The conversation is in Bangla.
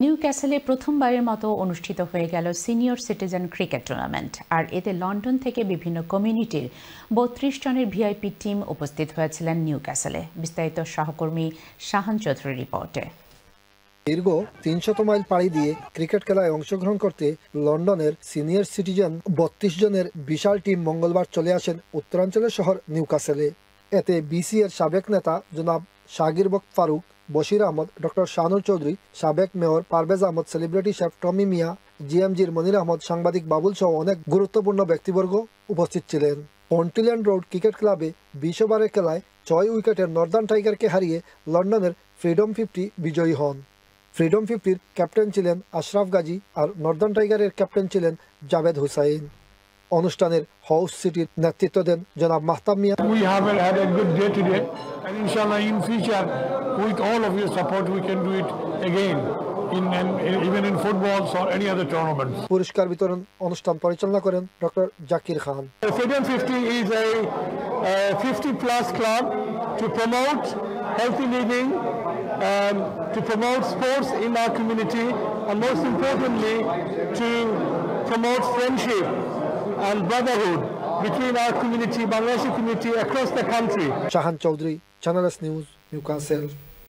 নিউক্যাসলে প্রথমবারের মতো অনুষ্ঠিত হয়ে গেল সিনিয়র সিটিজেন ক্রিকেট টুর্নামেন্ট। আর এতে লন্ডন থেকে বিভিন্ন কমিউনিটির ৩২ জনের ভিআইপি টিম উপস্থিত হয়েছিলেন নিউক্যাসলে। বিস্তারিত সহকর্মী শাহান চৌধুরীর রিপোর্টে। দীর্ঘ ৩০০ মাইল পাড়ি দিয়ে ক্রিকেট খেলায় অংশগ্রহণ করতে লন্ডনের সিনিয়র সিটিজেন ৩২ জনের বিশাল টিম মঙ্গলবার চলে আসেন উত্তরাঞ্চলের শহর নিউক্যাসলে। এতে বিসি এর সাবেক নেতা জনাব শাগির বক্ত ফারুক, বশির আহমদ, ডক্টর শাহানুর চৌধুরী, সাবেক mayor Parvez Ahmad, celebrity chef Tommy Miah, জিএমজির মনির আহমদ, সাংবাদিক বাবুল সহ অনেক গুরুত্বপূর্ণ ব্যক্তিবর্গ উপস্থিত ছিলেন। পন্টিল্যান্ড রোড ক্রিকেট ক্লাবে ২০ ওভারের খেলায় ৬ উইকেটের নর্দার্ন টাইগারকে হারিয়ে লন্ডনের ফ্রিডম 50 বিজয়ী হন। ফ্রিডম 50-র ক্যাপ্টেন ছিলেন আশরাফ গাজী আর নর্দার্ন টাইগারের ক্যাপ্টেন ছিলেন জাভেদ হুসাইন। অনুষ্ঠানের হাউস সিটির নেতৃত্ব দেন জনাব মাহতাব মিয়া। We have had a good day today and inshallah in future with all of your support we can do it again even in footballs or any other tournaments. পুরস্কার বিতরণ অনুষ্ঠান পরিচালনা করেন doctor Zakir Khan. Freedom 50 is a 50+ club to promote healthy living, to promote sports in our community, and most importantly to promote friendship and brotherhood between our community, Bangladeshi community across the country. Shahan Chowdhury, channel S news, Newcastle.